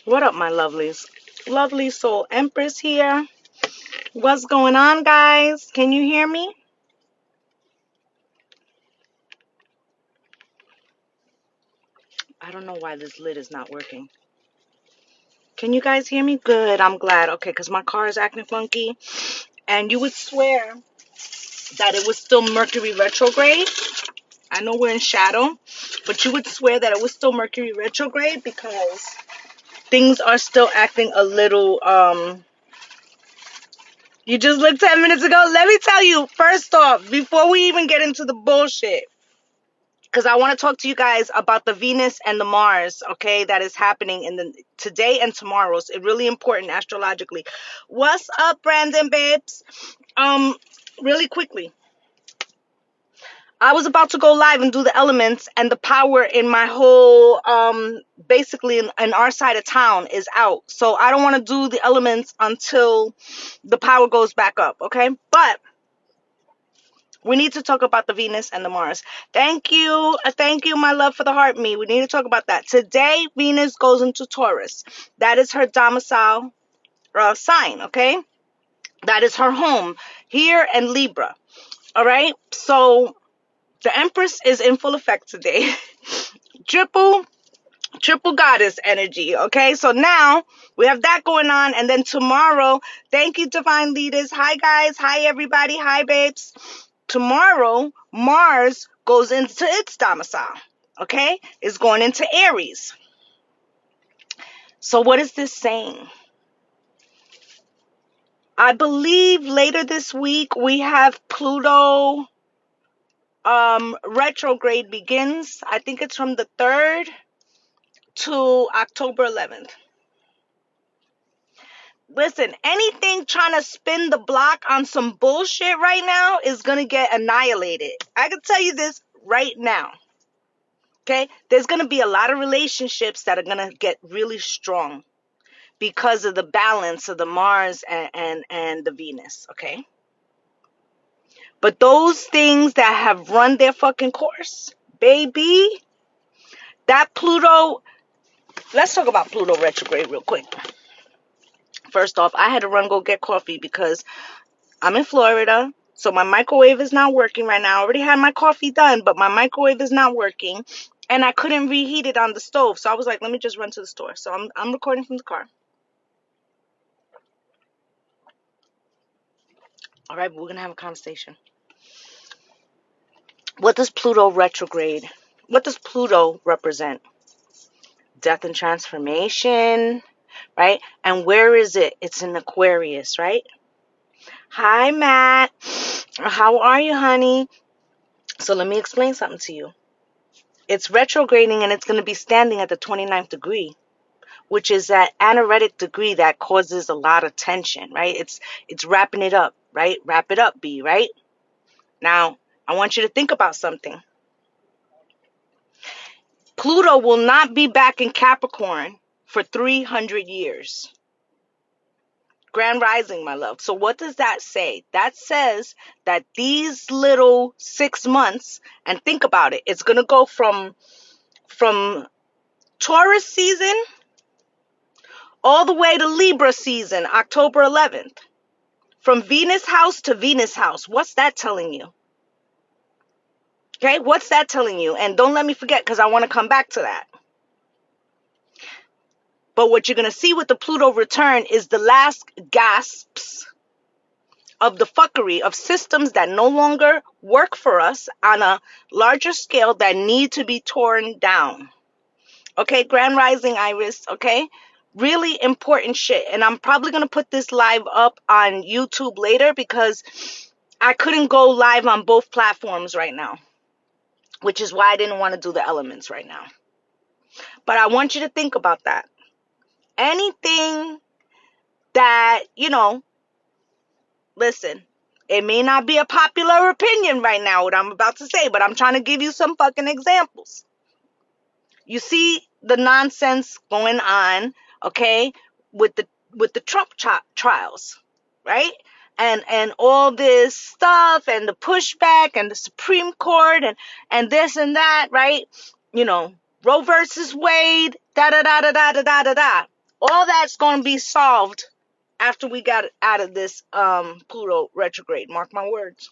What up, my lovelies? Lovely soul Empress here. What's going on, guys? Can you hear me? I don't know why this lid is not working. Can you guys hear me? Good, I'm glad. Okay, because my car is acting funky. And you would swear that it was still Mercury retrograde. I know we're in shadow, but you would swear that it was still Mercury retrograde because things are still acting a little, you just looked 10 minutes ago. Let me tell you, first off, before we even get into the bullshit, because I want to talk to you guys about the Venus and the Mars, okay, that is happening in the today and tomorrow. It's really important astrologically. What's up, Brandon babes? Really quickly, I was about to go live and do the elements, and the power in my whole basically in our side of town is out. So I don't want to do the elements until the power goes back up, okay? But we need to talk about the Venus and the Mars. Thank you. Thank you, my love, for the heart me. We need to talk about that. Today, Venus goes into Taurus. That is her domicile sign, okay? That is her home here in Libra. All right? So the Empress is in full effect today. triple goddess energy, okay? So now we have that going on. And then tomorrow, thank you, divine leaders. Hi, guys. Hi, everybody. Hi, babes. Tomorrow, Mars goes into its domicile, okay? It's going into Aries. So what is this saying? I believe later this week we have Pluto retrograde begins. I think it's from the 3rd to October 11th. Listen, anything trying to spin the block on some bullshit right now is going to get annihilated. I can tell you this right now. Okay, there's going to be a lot of relationships that are going to get really strong because of the balance of the Mars and the Venus, okay? But those things that have run their fucking course, baby, that Pluto, let's talk about Pluto retrograde real quick. First off, I had to run go get coffee because I'm in Florida, so my microwave is not working right now. I already had my coffee done, but my microwave is not working. And I couldn't reheat it on the stove. So I was like, let me just run to the store. So I'm recording from the car. All right, but we're going to have a conversation. What does Pluto retrograde? What does Pluto represent? Death and transformation, right? And where is it? It's in Aquarius, right? Hi, Matt. How are you, honey? So let me explain something to you. It's retrograding and it's going to be standing at the 29th degree, which is that anoretic degree that causes a lot of tension, right? It's wrapping it up, right? Wrap it up, B, right? Now, I want you to think about something. Pluto will not be back in Capricorn for 300 years. Grand rising, my love. So what does that say? That says that these little 6 months, and think about it, it's going to go from Taurus season all the way to Libra season, October 11th. From Venus house to Venus house. What's that telling you? Okay, what's that telling you? And don't let me forget, because I want to come back to that. But what you're going to see with the Pluto return is the last gasps of the fuckery of systems that no longer work for us on a larger scale that need to be torn down. Okay, Grand Rising Iris, okay? Really important shit. And I'm probably going to put this live up on YouTube later because I couldn't go live on both platforms right now, which is why I didn't want to do the elements right now. But I want you to think about that. Anything that, listen, it may not be a popular opinion right now, what I'm about to say, but I'm trying to give you some fucking examples. You see the nonsense going on, okay, with the Trump trials, right? And all this stuff and the pushback and the Supreme Court and this and that, right? Roe versus Wade, da da da da da da da da da. All that's going to be solved after we got out of this Pluto retrograde. Mark my words.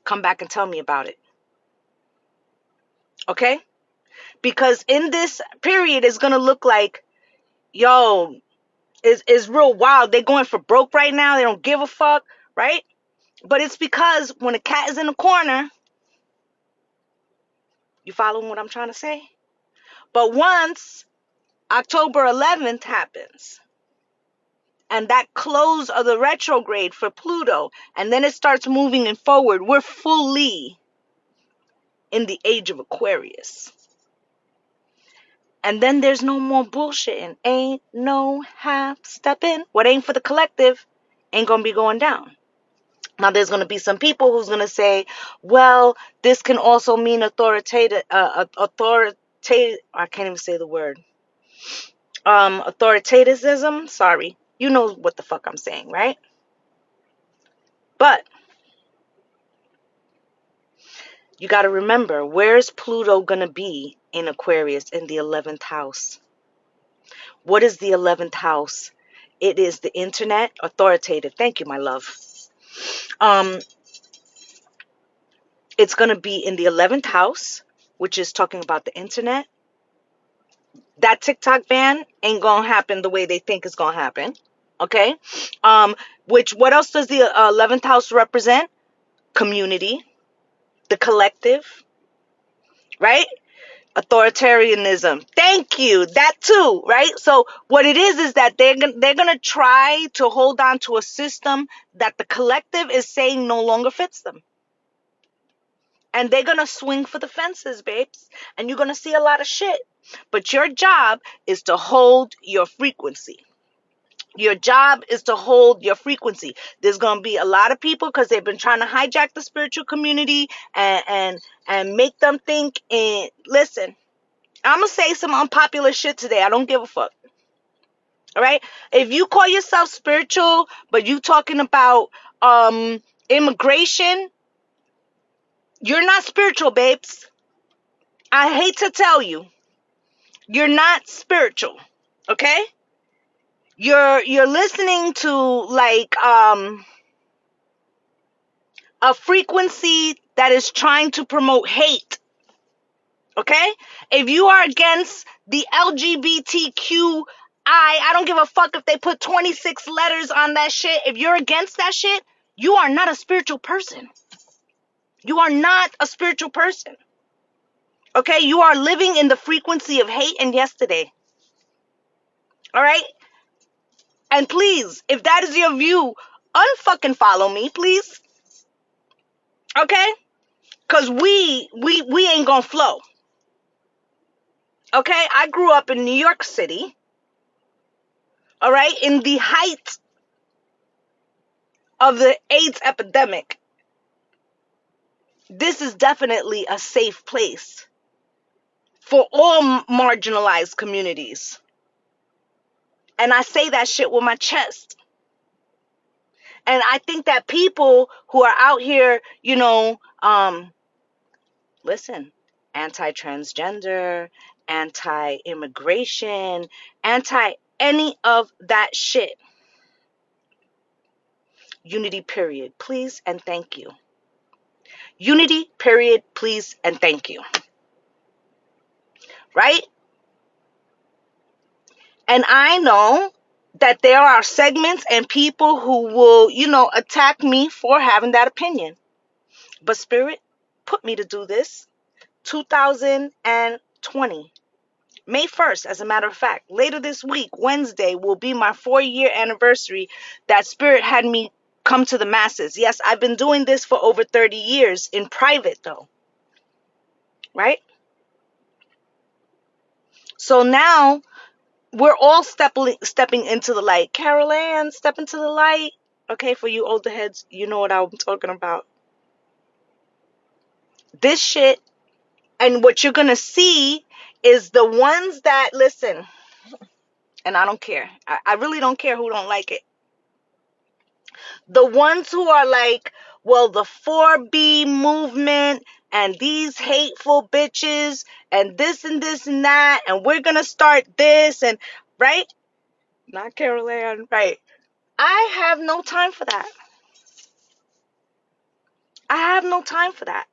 Come back and tell me about it. Okay? Because in this period, it's going to look like, yo, it's real wild. They're going for broke right now. They don't give a fuck, right? But it's because when a cat is in the corner, you following what I'm trying to say? But once October 11th happens, and that close of the retrograde for Pluto, and then it starts moving and forward, we're fully in the age of Aquarius. And then there's no more bullshitting. Ain't no half stepping. What ain't for the collective ain't gonna be going down. Now there's gonna be some people who's gonna say, well, this can also mean authoritative. I can't even say the word. Authoritativism. Sorry, you know what the fuck I'm saying, right? But you got to remember, where's Pluto going to be in Aquarius in the 11th house? What is the 11th house? It is the internet, authoritative. Thank you, my love. It's going to be in the 11th house, which is talking about the internet. That TikTok ban ain't going to happen the way they think it's going to happen. Okay? What else does the 11th house represent? Community, the collective, right? Authoritarianism. Thank you. That too, right? So what it is that they're gonna try to hold on to a system that the collective is saying no longer fits them. And they're gonna swing for the fences, babes. And you're gonna see a lot of shit. But your job is to hold your frequency. Your job is to hold your frequency. There's gonna be a lot of people because they've been trying to hijack the spiritual community and make them think. And listen, I'm going to say some unpopular shit today. I don't give a fuck. All right? If you call yourself spiritual, but you talking about immigration, you're not spiritual, babes. I hate to tell you. You're not spiritual. Okay? You're listening to like a frequency that is trying to promote hate. Okay? If you are against the LGBTQI, I don't give a fuck if they put 26 letters on that shit. If you're against that shit, you are not a spiritual person. You are not a spiritual person. Okay? You are living in the frequency of hate and yesterday. All right? And please, if that is your view, unfucking follow me, please. Okay? Because we ain't gonna flow. Okay? I grew up in New York City. All right? In the height of the AIDS epidemic. This is definitely a safe place for all marginalized communities. And I say that shit with my chest. And I think that people who are out here, listen, anti-transgender, anti-immigration, anti any of that shit. Unity, period. Please and thank you. Unity, period. Please and thank you. Right? And I know that there are segments and people who will, attack me for having that opinion. But Spirit put me to do this. 2020. May 1st, as a matter of fact. Later this week, Wednesday, will be my 4-year anniversary that Spirit had me come to the masses. Yes, I've been doing this for over 30 years in private, though. Right? So now we're all stepping into the light. Carol Ann, step into the light. Okay, for you older heads, you know what I'm talking about. This shit, and what you're going to see is the ones that listen, and I don't care. I really don't care who don't like it. The ones who are like, well, the 4B movement and these hateful bitches and this and this and that, and we're going to start this. And right? Not Carol Ann, right? I have no time for that. I have no time for that.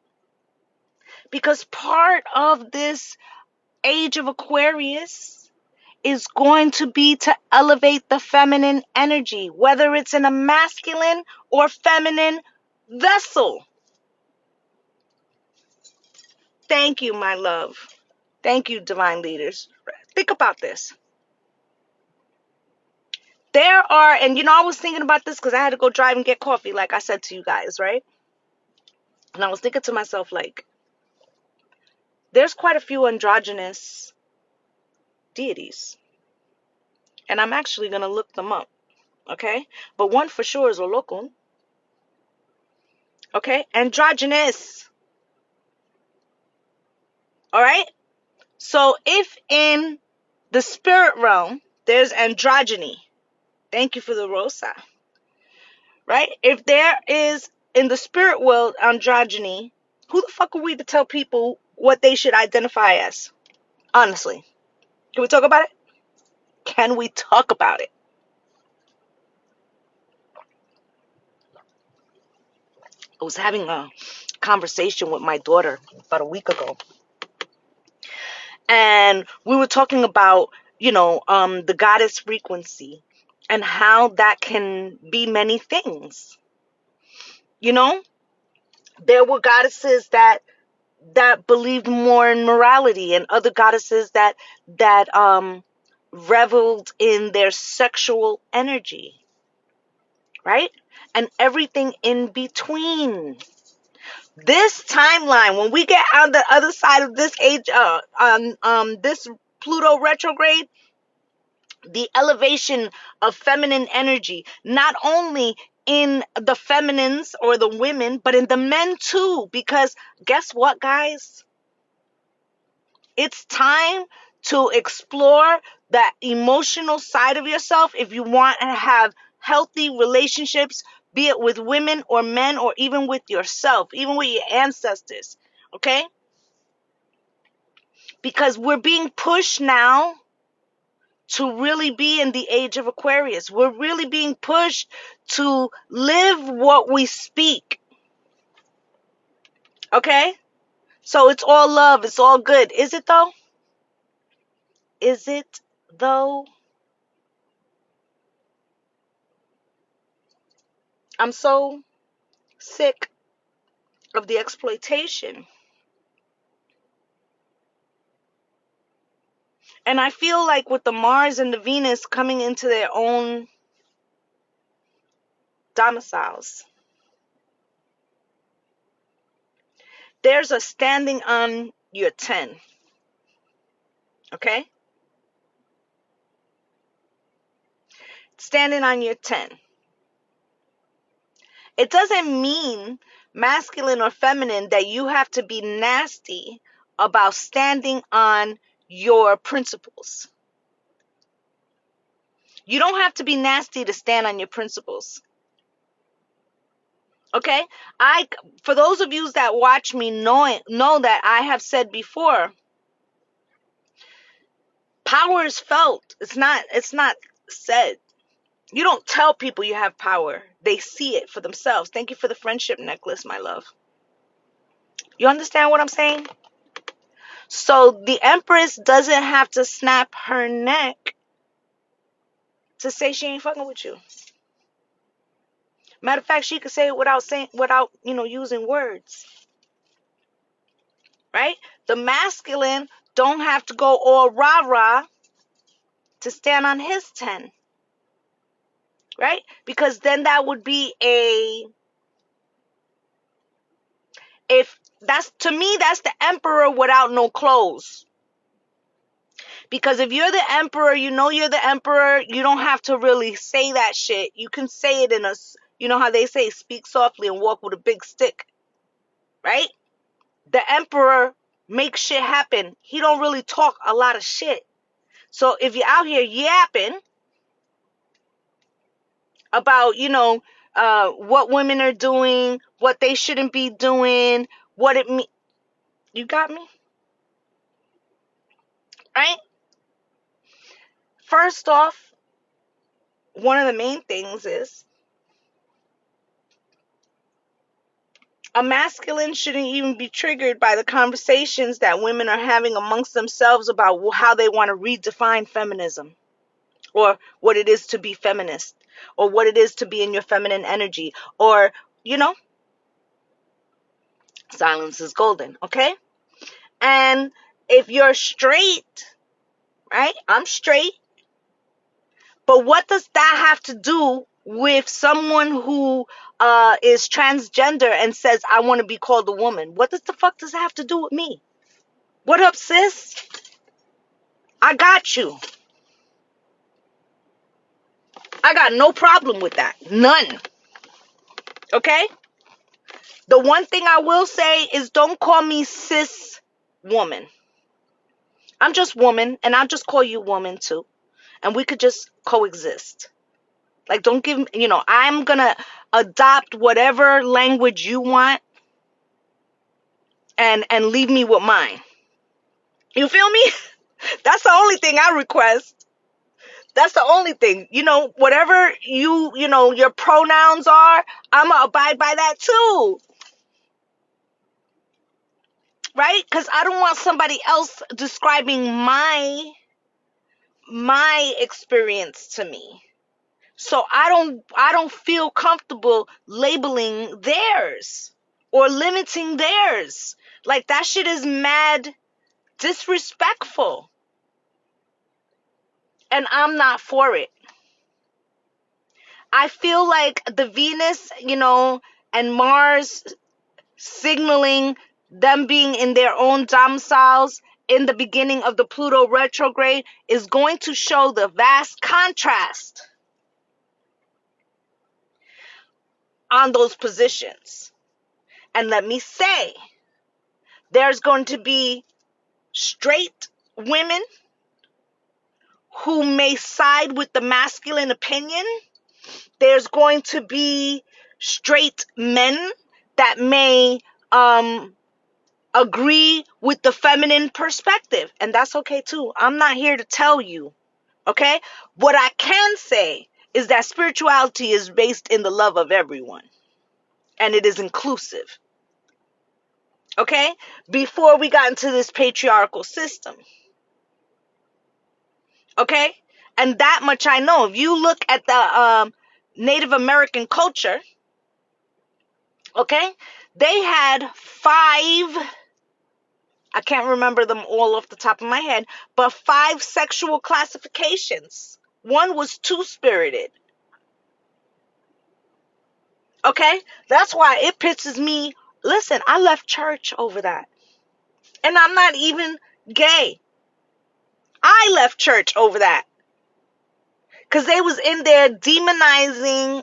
Because part of this age of Aquarius is going to be to elevate the feminine energy, whether it's in a masculine or feminine vessel. Thank you, my love. Thank you, divine leaders. Think about this. There are, and I was thinking about this because I had to go drive and get coffee, like I said to you guys, right? And I was thinking to myself, like, there's quite a few androgynous deities. And I'm actually going to look them up, okay? But one for sure is Olokun, okay? Androgynous, all right? So if in the spirit realm, there's androgyny. Thank you for the rosa, right? If there is in the spirit world androgyny, who the fuck are we to tell people what they should identify as? Honestly. Can we talk about it? Can we talk about it? I was having a conversation with my daughter about a week ago. And we were talking about, the goddess frequency and how that can be many things. There were goddesses that believed more in morality, and other goddesses that reveled in their sexual energy, right? And everything in between. This timeline, when we get on the other side of this age, on this Pluto retrograde, the elevation of feminine energy, not only in the feminines or the women, but in the men too. Because guess what, guys? It's time to explore that emotional side of yourself if you want to have healthy relationships, be it with women or men, or even with yourself, even with your ancestors, okay? Because we're being pushed now to really be in the age of Aquarius. We're really being pushed to live what we speak. Okay? So it's all love. It's all good. Is it though? Is it though? I'm so sick of the exploitation. And I feel like with the Mars and the Venus coming into their own domiciles, there's a standing on your 10. Okay? Standing on your 10. It doesn't mean masculine or feminine that you have to be nasty about standing on your principles. You don't have to be nasty to stand on your principles. Okay? For those of you that watch me know that I have said before, power is felt. It's not said. You don't tell people you have power. They see it for themselves. Thank you for the friendship necklace, my love. You understand what I'm saying? So the Empress doesn't have to snap her neck to say she ain't fucking with you. Matter of fact, she could say it without using words. Right? The masculine don't have to go all rah-rah to stand on his 10. Right? Because then that would be to me, that's the emperor without no clothes. Because if you're the emperor, you're the emperor, you don't have to really say that shit. You can say it in how they say, speak softly and walk with a big stick. Right? The emperor makes shit happen. He don't really talk a lot of shit. So if you're out here yapping about, what women are doing, what they shouldn't be doing, what it means, you got me? Right? First off, one of the main things is a masculine shouldn't even be triggered by the conversations that women are having amongst themselves about how they want to redefine feminism, or what it is to be feminist, or what it is to be in your feminine energy, or, silence is golden, okay? And if you're straight, right? I'm straight. But what does that have to do with someone who is transgender and says, I want to be called a woman? What the fuck does that have to do with me? What up, sis? I got you. I got no problem with that. None. Okay? The one thing I will say is don't call me cis woman. I'm just woman, and I'll just call you woman too. And we could just coexist. Like, don't give me, I'm going to adopt whatever language you want and leave me with mine. You feel me? That's the only thing I request. That's the only thing. Whatever your pronouns are, I'm going to abide by that too. Right? Because I don't want somebody else describing my experience to me. So I don't feel comfortable labeling theirs or limiting theirs. Like, that shit is mad disrespectful. And I'm not for it. I feel like the Venus, and Mars signaling them being in their own domiciles in the beginning of the Pluto retrograde is going to show the vast contrast on those positions. And let me say, there's going to be straight women who may side with the masculine opinion. There's going to be straight men that may agree with the feminine perspective. And that's okay too. I'm not here to tell you. Okay? What I can say is that spirituality is based in the love of everyone. And it is inclusive. Okay? Before we got into this patriarchal system. Okay? And that much I know. If you look at the Native American culture, okay, they had 5, I can't remember them all off the top of my head, but 5 sexual classifications. One was two-spirited. Okay? That's why it pisses me. Listen, I left church over that. And I'm not even gay. I left church over that. Because they was in there demonizing,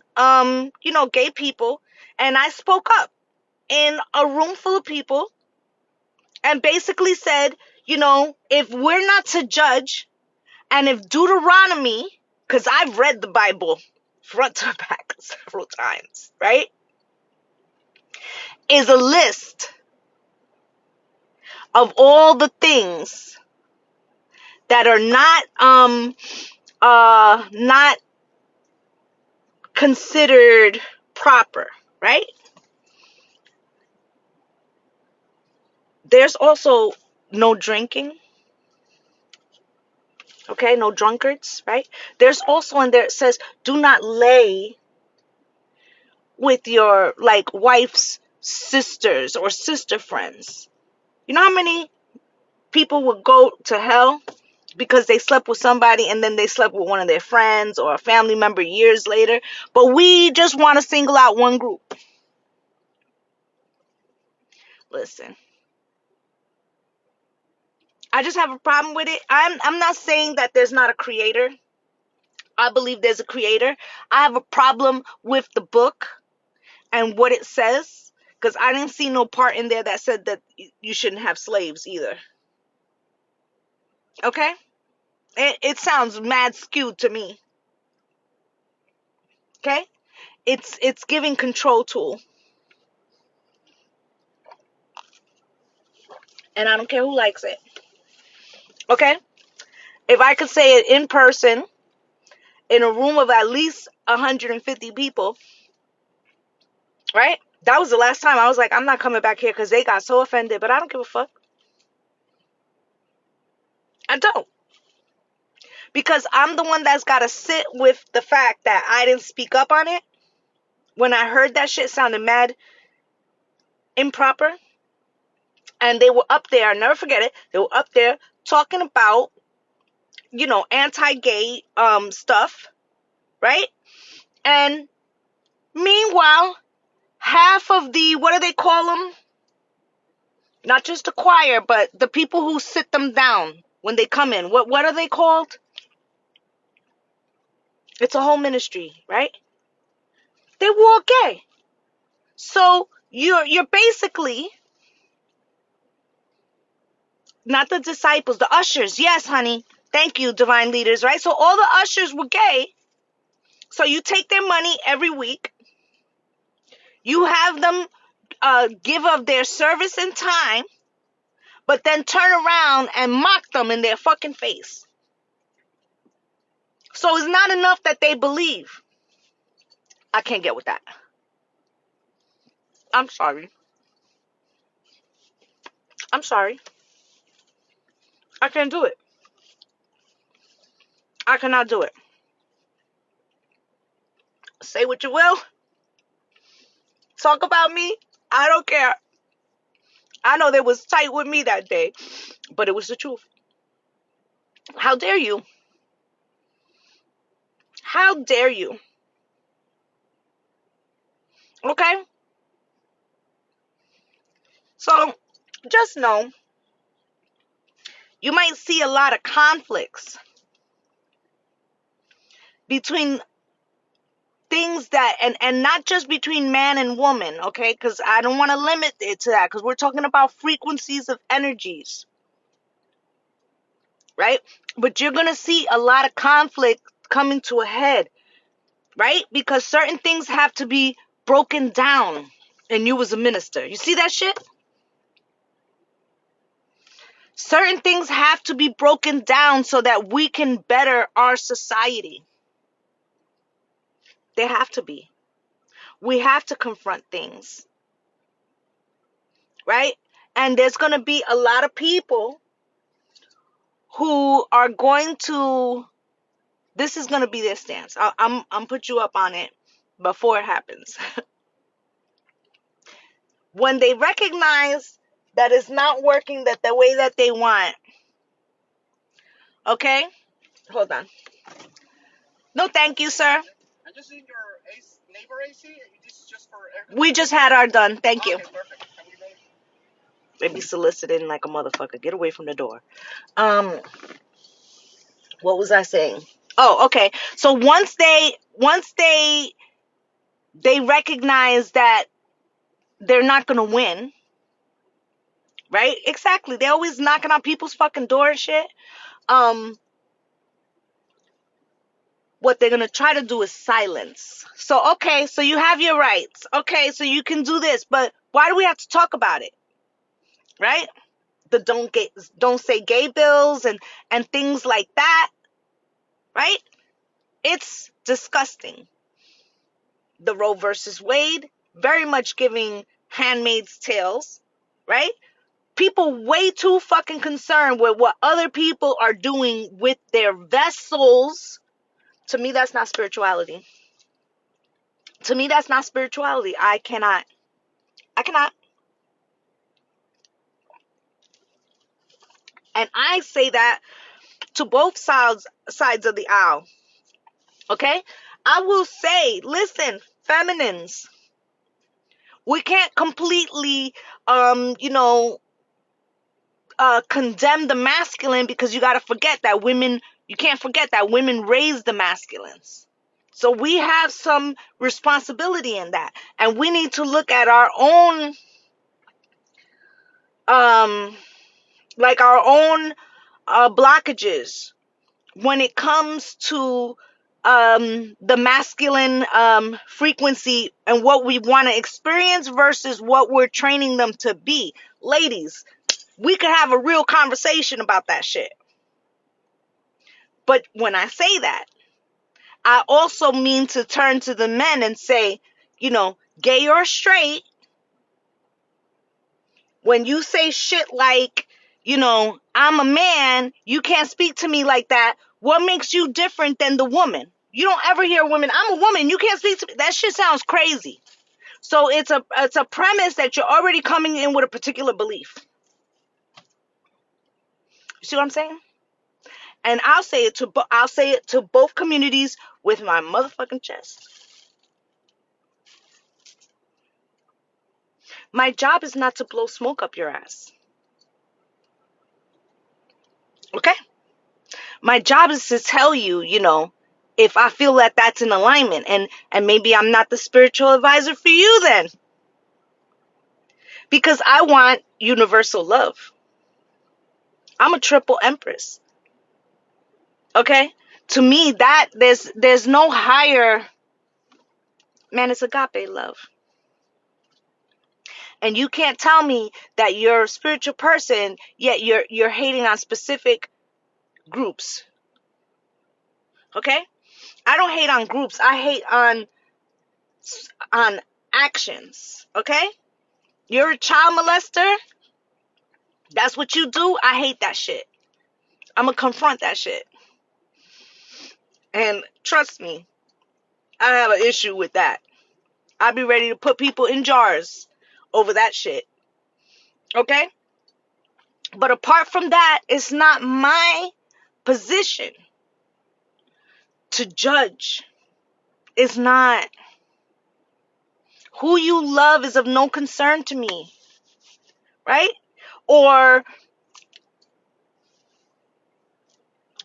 gay people. And I spoke up in a room full of people and basically said, if we're not to judge, and if Deuteronomy, because I've read the Bible front to back several times, right, is a list of all the things that are not considered proper, right? There's also no drinking. Okay, no drunkards, right? There's also in there, it says, do not lay with your, like, wife's sisters or sister friends. You know how many people would go to hell because they slept with somebody and then they slept with one of their friends or a family member years later? But we just want to single out one group. Listen, I just have a problem with it. I'm not saying that there's not a creator. I believe there's a creator. I have a problem with the book and what it says, because I didn't see no part in there that said that you shouldn't have slaves either. Okay? It sounds mad skewed to me. Okay? It's giving control tool. And I don't care who likes it. Okay? If I could say it in person, in a room of at least 150 people, right? That was the last time I was like, I'm not coming back here because they got so offended, but I don't give a fuck. I don't. Because I'm the one that's got to sit with the fact that I didn't speak up on it. When I heard that shit sounded mad improper, and they were up there, I'll never forget it, they were up there talking about, anti-gay stuff, right? And meanwhile, half of the, what do they call them? Not just the choir, but the people who sit them down when they come in. What are they called? It's a whole ministry, right? They were all gay. So you're basically not the disciples, the ushers. Yes, honey. Thank you, divine leaders, right? So all the ushers were gay. So you take their money every week. You have them give of their service and time, but then turn around and mock them in their fucking face. So it's not enough that they believe. I can't get with that. I'm sorry. I'm sorry. I can't do it. I cannot do it. Say what you will. Talk about me. I don't care. I know they was tight with me that day, but it was the truth. How dare you? How dare you? Okay? So, just know, you might see a lot of conflicts between things that, and not just between man and woman, okay? Because I don't want to limit it to that, because we're talking about frequencies of energies, right? But you're going to see a lot of conflict coming to a head, right? Because certain things have to be broken down. And you was a minister. You see that shit? Certain things have to be broken down so that we can better our society. They have to be. We have to confront things, right? And there's going to be a lot of people who are going to, this is going to be their stance. I'm put you up on it before it happens. When they recognize that it's not working that the way that they want, okay? Hold on. No, thank you, sir. I just need your neighbor AC. This is just for air. We just had our done. Thank you. Okay, perfect. Have a good day. They be soliciting like a motherfucker. Get away from the door. What was I saying? Oh, okay. So once they recognize that they're not gonna win, right? Exactly. They're always knocking on people's fucking door and shit. What they're gonna try to do is silence. So okay, so you have your rights. Okay, so you can do this, but why do we have to talk about it? Right? The don't say gay bills and things like that. Right? It's disgusting. The Roe versus Wade, very much giving Handmaid's Tales, right? People way too fucking concerned with what other people are doing with their vessels. To me, that's not spirituality. To me, that's not spirituality. I cannot. And I say that to both sides of the aisle. Okay? I will say, listen, feminines, we can't completely condemn the masculine, because you can't forget that women raise the masculines. So we have some responsibility in that. And we need to look at our own blockages when it comes to the masculine frequency and what we want to experience versus what we're training them to be. Ladies, we could have a real conversation about that shit. But when I say that, I also mean to turn to the men and say, gay or straight, when you say shit like, I'm a man, you can't speak to me like that. What makes you different than the woman? You don't ever hear women, I'm a woman, you can't speak to me. That shit sounds crazy. So it's a premise that you're already coming in with a particular belief. You see what I'm saying? And I'll say it to both communities with my motherfucking chest. My job is not to blow smoke up your ass. Okay? My job is to tell you, if I feel that that's in alignment, and maybe I'm not the spiritual advisor for you then. Because I want universal love. I'm a triple empress. Okay? To me, that there's no higher, man, it's agape love. And you can't tell me that you're a spiritual person, yet you're hating on specific groups. Okay? I don't hate on groups. I hate on actions. Okay? You're a child molester. That's what you do. I hate that shit. I'm gonna confront that shit. And trust me, I have an issue with that. I'll be ready to put people in jars over that shit. Okay? But apart from that, it's not my position to judge. It's not. Who you love is of no concern to me. Right? Or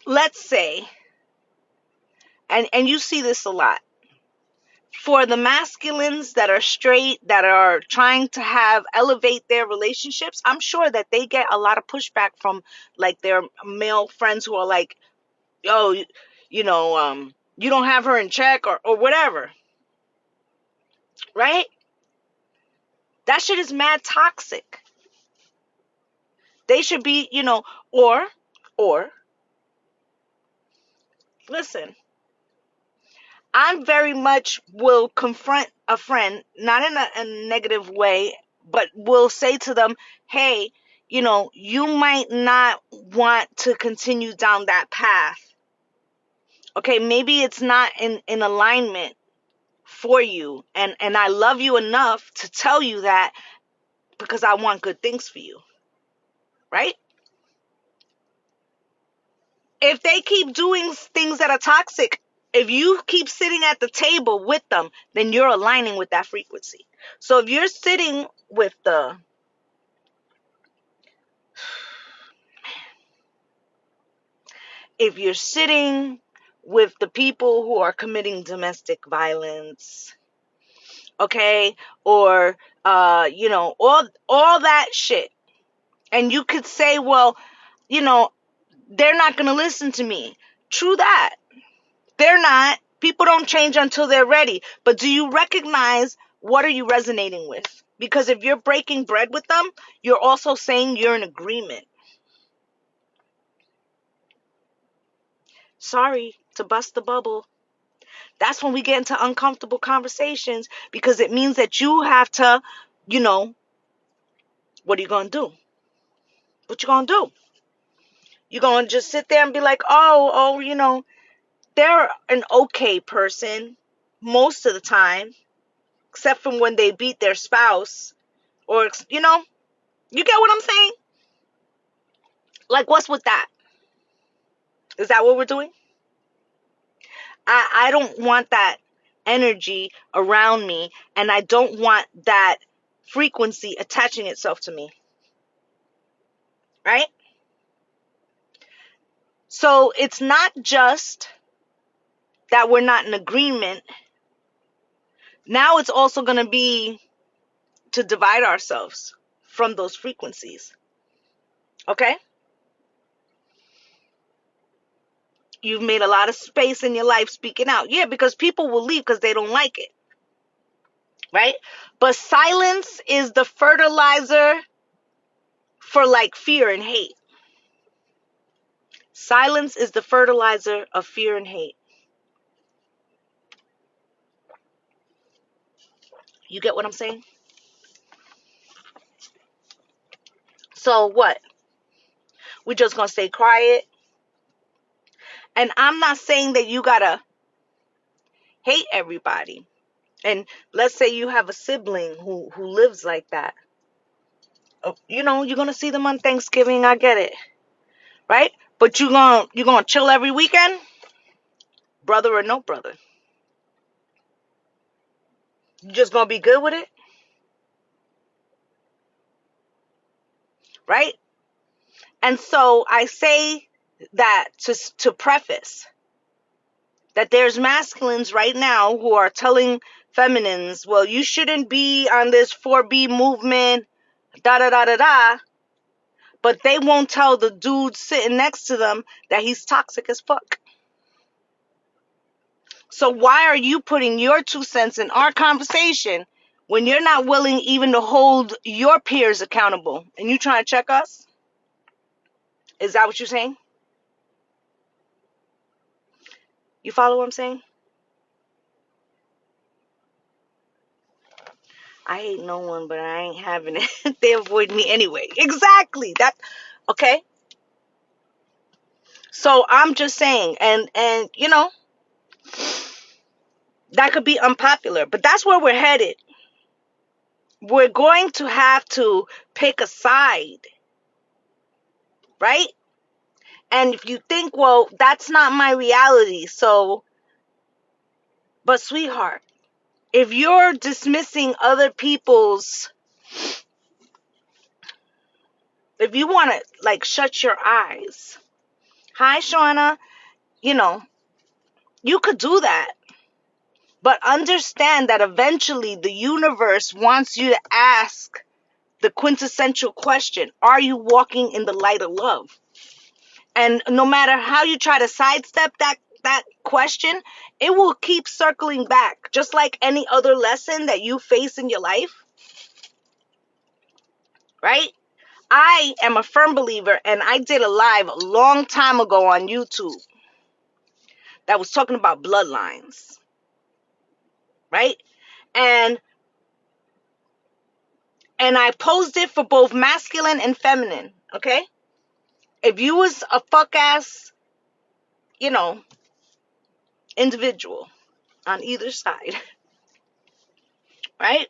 let's say, and you see this a lot, for the masculines that are straight, that are trying to elevate their relationships, I'm sure that they get a lot of pushback from like their male friends who are like, yo, you don't have her in check, or whatever. Right? That shit is mad toxic. They should be, or listen, I'm very much will confront a friend, not in a negative way, but will say to them, hey, you might not want to continue down that path. Okay, maybe it's not in alignment for you. And I love you enough to tell you that because I want good things for you. Right? If they keep doing things that are toxic, if you keep sitting at the table with them, then you're aligning with that frequency. So if you're sitting with the people who are committing domestic violence, okay, or all that shit, and you could say, well, they're not going to listen to me. True that. They're not. People don't change until they're ready. But do you recognize what are you resonating with? Because if you're breaking bread with them, you're also saying you're in agreement. Sorry to bust the bubble. That's when we get into uncomfortable conversations, because it means that you have to, what are you going to do? What you going to do? You're going to just sit there and be like, oh, they're an okay person most of the time, except from when they beat their spouse, or, you get what I'm saying? Like, what's with that? Is that what we're doing? I don't want that energy around me, and I don't want that frequency attaching itself to me. Right? So it's not just that we're not in agreement. Now it's also going to be to divide ourselves from those frequencies. Okay? You've made a lot of space in your life speaking out. Yeah, because people will leave because they don't like it. Right? But silence is the fertilizer for like fear and hate. Silence is the fertilizer of fear and hate. You get what I'm saying? So what? We just gonna stay quiet? And I'm not saying that you gotta hate everybody. And let's say you have a sibling who lives like that. You know, you're gonna see them on Thanksgiving. I get it, right? But you gonna chill every weekend, brother or no brother. You just gonna be good with it, right? And so I say that to preface that there's masculines right now who are telling feminines, well, you shouldn't be on this 4B movement, da da da da da. But they won't tell the dude sitting next to them that he's toxic as fuck. So why are you putting your 2 cents in our conversation when you're not willing even to hold your peers accountable? And you trying to check us? Is that what you're saying? You follow what I'm saying? I hate no one, but I ain't having it. They avoid me anyway. Exactly. That okay? So I'm just saying, and you know, that could be unpopular, but that's where we're headed. We're going to have to pick a side, right? And if you think, well, that's not my reality, so, but sweetheart, if you're dismissing other people's, if you want to like shut your eyes, hi, Shauna, you know, you could do that. But understand that eventually the universe wants you to ask the quintessential question: are you walking in the light of love? And no matter how you try to sidestep that question, it will keep circling back, just like any other lesson that you face in your life, right? I am a firm believer, and I did a live a long time ago on YouTube that was talking about bloodlines, right? And I posed it for both masculine and feminine, okay? If you was a fuck ass, you know, individual on either side, right?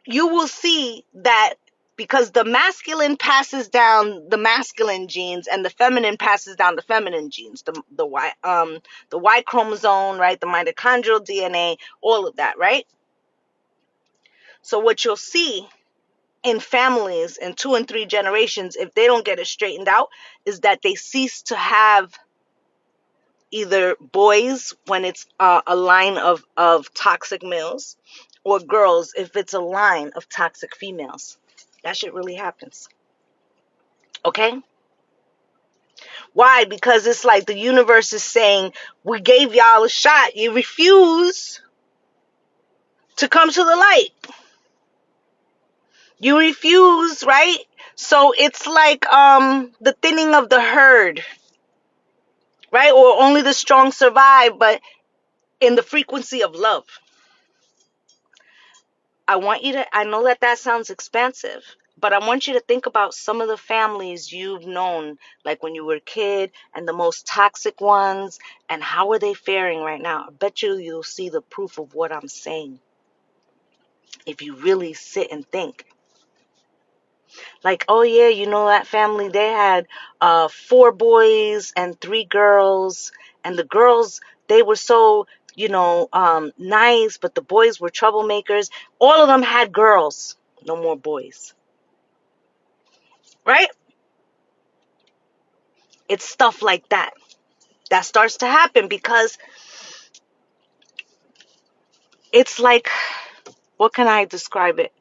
You will see that because the masculine passes down the masculine genes and the feminine passes down the feminine genes, the Y chromosome, right, the mitochondrial DNA, all of that, right? So what you'll see in families in 2 and 3 generations, if they don't get it straightened out, is that they cease to have either boys when it's a line of toxic males, or girls if it's a line of toxic females. That shit really happens. Okay? Why? Because it's like the universe is saying, we gave y'all a shot. You refuse to come to the light. You refuse, right? So it's like the thinning of the herd, right? Or only the strong survive, but in the frequency of love. I know that sounds expensive, but I want you to think about some of the families you've known, like when you were a kid, and the most toxic ones, and how are they faring right now? I bet you'll see the proof of what I'm saying if you really sit and think. Like, oh yeah, you know that family, they had 4 boys and 3 girls, and the girls, they were so, nice, but the boys were troublemakers. All of them had girls, no more boys, right? It's stuff like that that starts to happen because it's like, what can I describe it?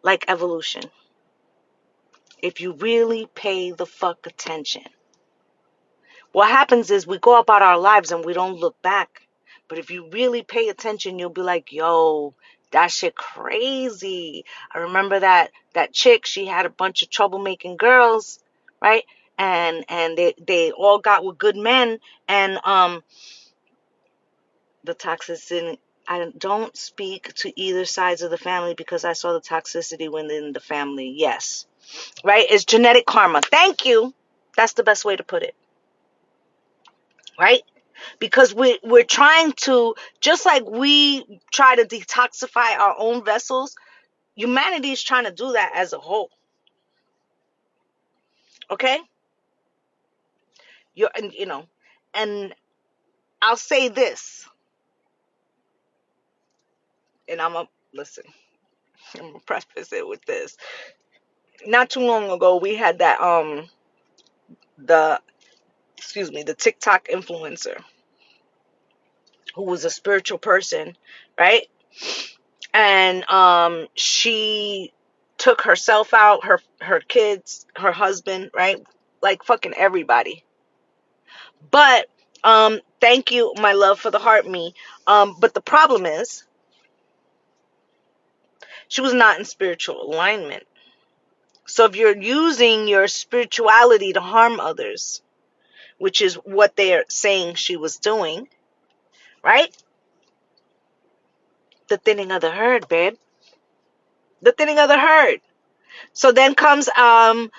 Like evolution. If you really pay the fuck attention, what happens is we go about our lives and we don't look back. But if you really pay attention, you'll be like, yo, that shit crazy. I remember that chick, she had a bunch of troublemaking girls, right? And they all got with good men, and the toxicity. I don't speak to either sides of the family because I saw the toxicity within the family. Yes, right? It's genetic karma. Thank you. That's the best way to put it, right? Because we're trying to, just like we try to detoxify our own vessels, humanity is trying to do that as a whole. Okay? And I'll say this, and listen, I'm gonna preface it with this. Not too long ago, we had that the the TikTok influencer who was a spiritual person, right? And she took herself out, her kids, her husband, right? Like fucking everybody. But thank you, my love, for the heart me. But the problem is she was not in spiritual alignment. So if you're using your spirituality to harm others, which is what they're saying she was doing, right? The thinning of the herd, babe. The thinning of the herd. So then comes a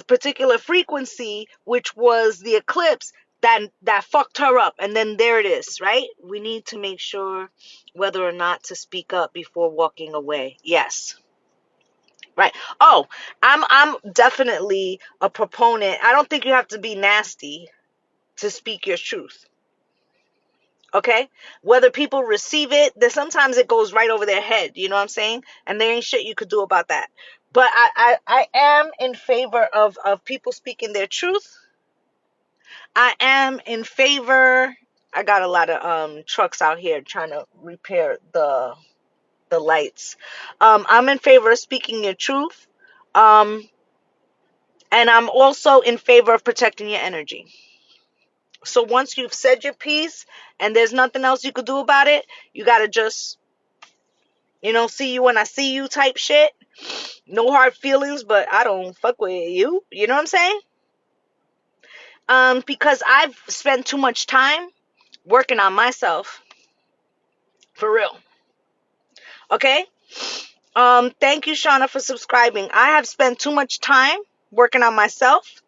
particular frequency, which was the eclipse that fucked her up, and then there it is, right? We need to make sure whether or not to speak up before walking away. Yes. Right. Oh, I'm definitely a proponent. I don't think you have to be nasty to speak your truth. Okay? Whether people receive it, then sometimes it goes right over their head, you know what I'm saying? And there ain't shit you could do about that. But I am in favor of people speaking their truth. I am in favor. I got a lot of trucks out here trying to repair the lights. I'm in favor of speaking your truth. And I'm also in favor of protecting your energy. So once you've said your piece and there's nothing else you could do about it, you got to just, see you when I see you type shit. No hard feelings, but I don't fuck with you. You know what I'm saying? Because I've spent too much time working on myself. For real. Okay? Thank you, Shauna, for subscribing. I have spent too much time working on myself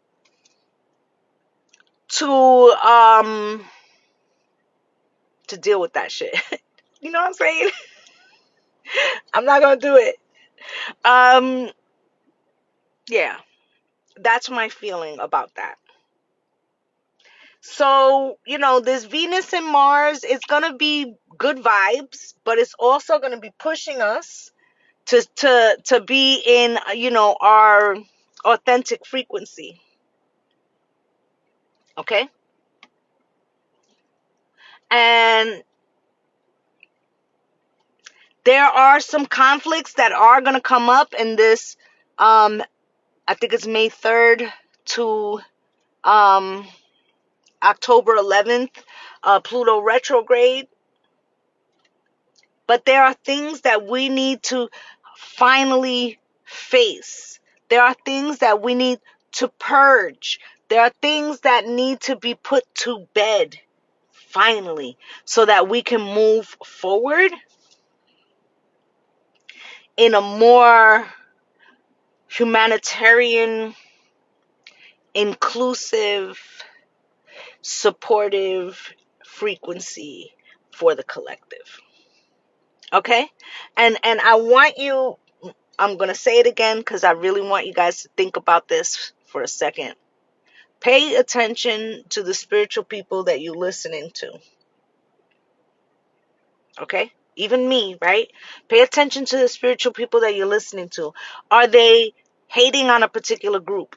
to deal with that shit. You know what I'm saying? I'm not gonna do it. Um, yeah, that's my feeling about that. So, this Venus and Mars is gonna be good vibes, but it's also gonna be pushing us to be in, our authentic frequency. Okay? And there are some conflicts that are gonna come up in this I think it's May 3rd to October 11th, Pluto retrograde. But there are things that we need to finally face. There are things that we need to purge. There are things that need to be put to bed finally so that we can move forward in a more humanitarian, inclusive, supportive frequency for the collective. Okay? And I want you, I'm going to say it again because I really want you guys to think about this for a second. Pay attention to the spiritual people that you're listening to. Okay? Even me, right? Pay attention to the spiritual people that you're listening to. Are they hating on a particular group?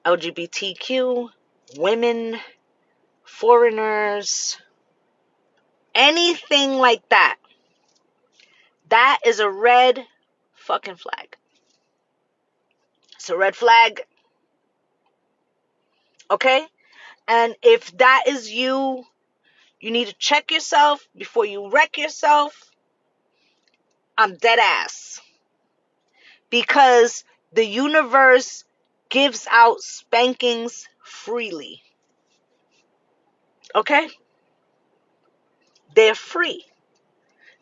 LGBTQ, women, foreigners, anything like that. That is a red fucking flag. It's a red flag. Okay? And if that is you, you need to check yourself before you wreck yourself. I'm dead ass. Because the universe gives out spankings freely. Okay? They're free.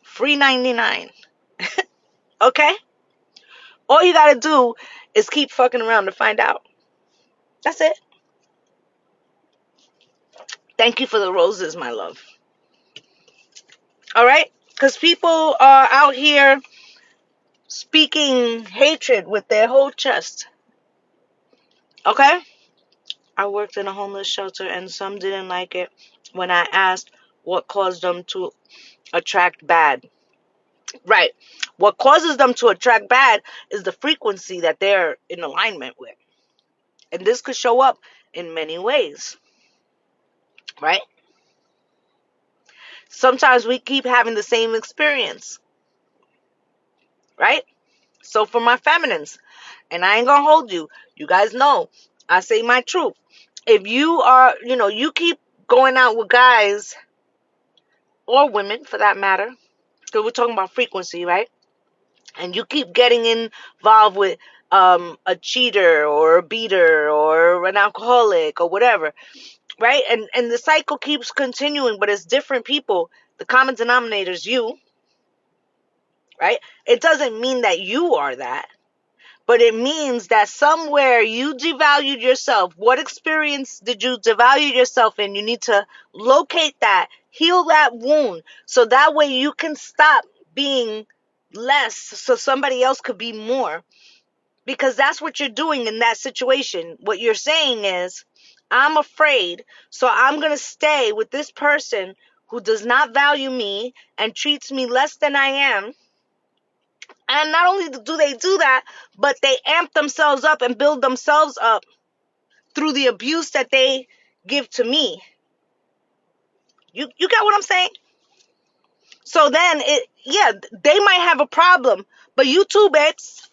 Free 99. Okay? All you gotta do is keep fucking around to find out. That's it. Thank you for the roses, my love. All right? Because people are out here speaking hatred with their whole chest. Okay? I worked in a homeless shelter and some didn't like it when I asked what caused them to attract bad. Right. What causes them to attract bad is the frequency that they're in alignment with. And this could show up in many ways. Right? Sometimes we keep having the same experience. Right? So for my feminines, and I ain't gonna hold you, you guys know, I say my truth. If you are, you keep going out with guys or women for that matter, because we're talking about frequency, right? And you keep getting involved with a cheater or a beater or an alcoholic or whatever, right? And the cycle keeps continuing, but it's different people. The common denominator is you, right? It doesn't mean that you are that, but it means that somewhere you devalued yourself. What experience did you devalue yourself in? You need to locate that, heal that wound, so that way you can stop being less so somebody else could be more. Because that's what you're doing in that situation. What you're saying is, I'm afraid, so I'm going to stay with this person who does not value me and treats me less than I am. And not only do they do that, but they amp themselves up and build themselves up through the abuse that they give to me. You get what I'm saying? So then they might have a problem, but you too, babes.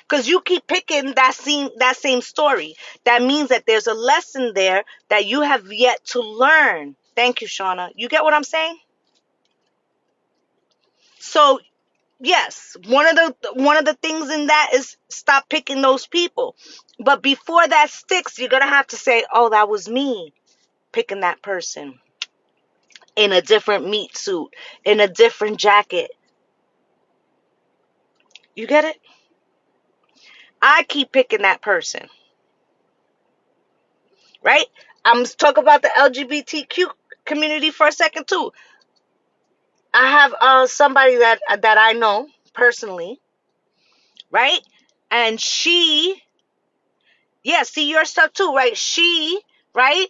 Because you keep picking that same story. That means that there's a lesson there that you have yet to learn. Thank you, Shauna. You get what I'm saying? So yes, one of the things in that is stop picking those people. But before that sticks, you're gonna have to say, "Oh, that was me picking that person in a different meat suit, in a different jacket." You get it? I keep picking that person, right? I'm talk about the LGBTQ community for a second too. I have somebody that I know personally, right? And she, yeah, see your stuff too, right? She, right,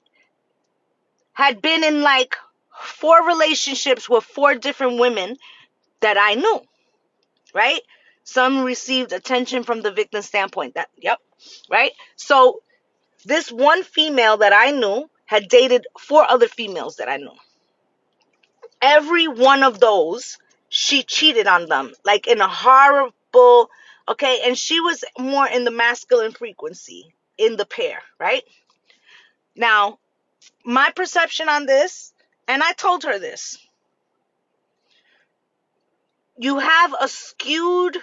had been in like 4 relationships with 4 different women that I knew, right? Some received attention from the victim standpoint. Yep, right? So this one female that I knew had dated 4 other females that I knew. Every one of those, she cheated on them, like in a horrible, okay? And she was more in the masculine frequency in the pair, right? Now, my perception on this, and I told her this, you have a skewed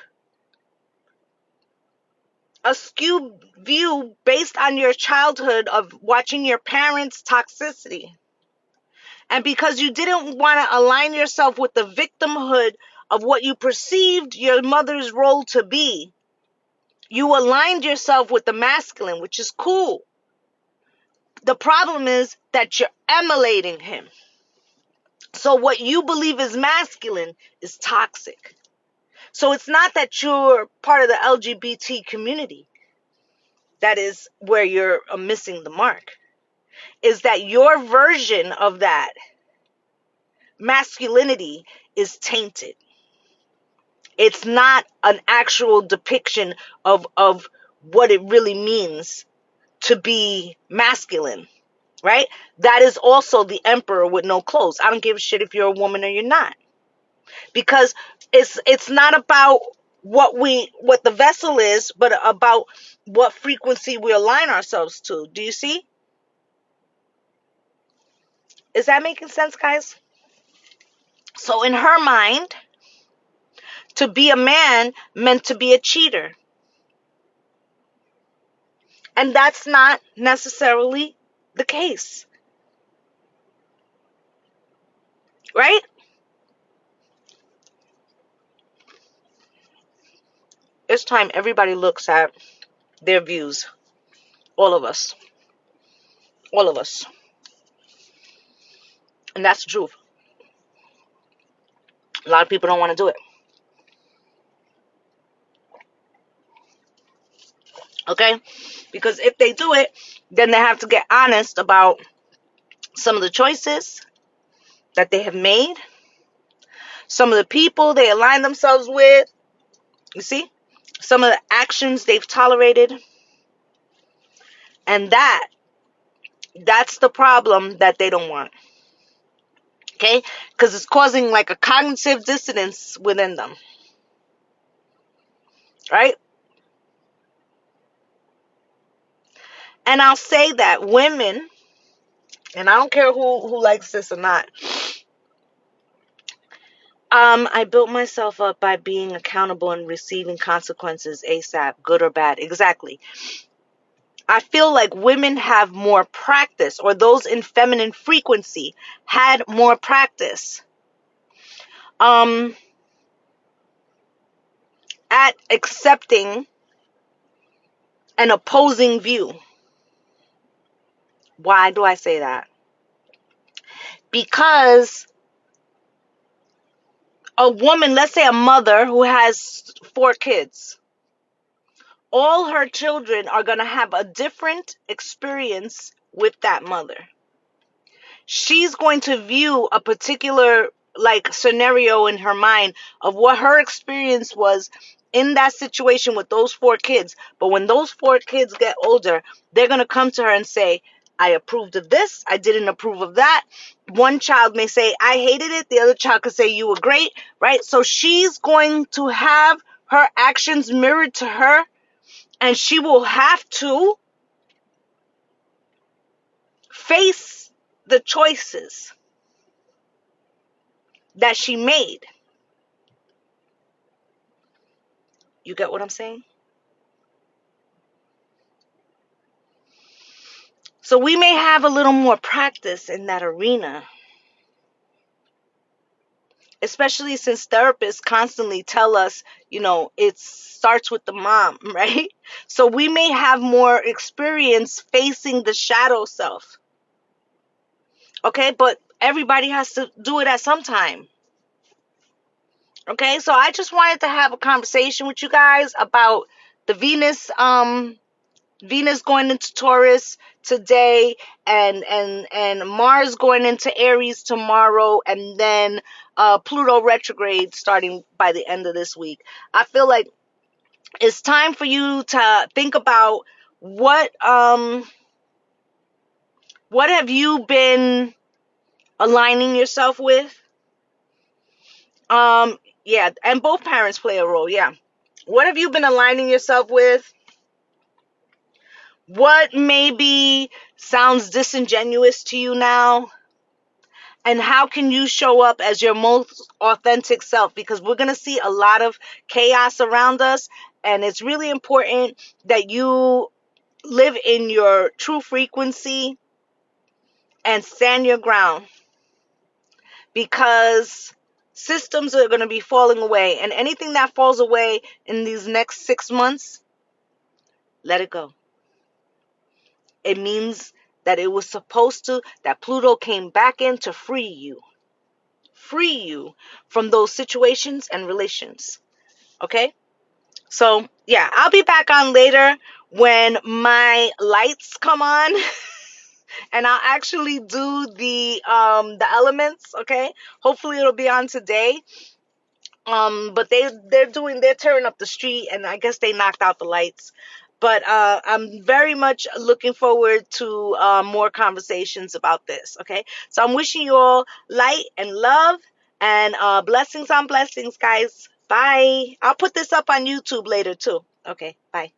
view based on your childhood of watching your parents' toxicity. And because you didn't want to align yourself with the victimhood of what you perceived your mother's role to be, you aligned yourself with the masculine, which is cool. The problem is that you're emulating him. So what you believe is masculine is toxic. So it's not that you're part of the LGBT community. That is where you're missing the mark. Is that your version of that masculinity is tainted. It's not an actual depiction of what it really means to be masculine, right? That is also the emperor with no clothes. I don't give a shit if you're a woman or you're not, because it's not about what the vessel is, but about what frequency we align ourselves to. Do you see? Is that making sense, guys? So in her mind, to be a man meant to be a cheater. And that's not necessarily the case, right? It's time everybody looks at their views. All of us. All of us. And that's the truth. A lot of people don't want to do it. Okay? Because if they do it, then they have to get honest about some of the choices that they have made, some of the people they align themselves with, you see, some of the actions they've tolerated. And that's the problem that they don't want. Okay? Because it's causing like a cognitive dissonance within them. Right? And I'll say that women, and I don't care who likes this or not, I built myself up by being accountable and receiving consequences ASAP, good or bad. Exactly. I feel like women have more practice, or those in feminine frequency had more practice um, at accepting an opposing view. Why do I say that? Because a woman, let's say a mother who has 4 kids, all her children are going to have a different experience with that mother. She's going to view a particular like scenario in her mind of what her experience was in that situation with those 4 kids. But when those 4 kids get older, they're going to come to her and say, I approved of this, I didn't approve of that. One child may say, I hated it. The other child could say, you were great, right? So she's going to have her actions mirrored to her, and she will have to face the choices that she made. You get what I'm saying? So we may have a little more practice in that arena, especially since therapists constantly tell us, it starts with the mom, right? So we may have more experience facing the shadow self. Okay, but everybody has to do it at some time. Okay, so I just wanted to have a conversation with you guys about the Venus going into Taurus today, and Mars going into Aries tomorrow, and then Pluto retrograde starting by the end of this week. I feel like it's time for you to think about what have you been aligning yourself with? Yeah, and both parents play a role. Yeah. What have you been aligning yourself with? What maybe sounds disingenuous to you now? And how can you show up as your most authentic self? Because we're going to see a lot of chaos around us. And it's really important that you live in your true frequency and stand your ground. Because systems are going to be falling away. And anything that falls away in these next 6 months, let it go. It means that it was supposed to, that Pluto came back in to free you from those situations and relations. Okay? So, yeah, I'll be back on later when my lights come on and I'll actually do the elements, okay? Hopefully it'll be on today. But they're tearing up the street, and I guess they knocked out the lights. But I'm very much looking forward to more conversations about this. Okay, so I'm wishing you all light and love, and blessings on blessings, guys. Bye. I'll put this up on YouTube later too. Okay, bye.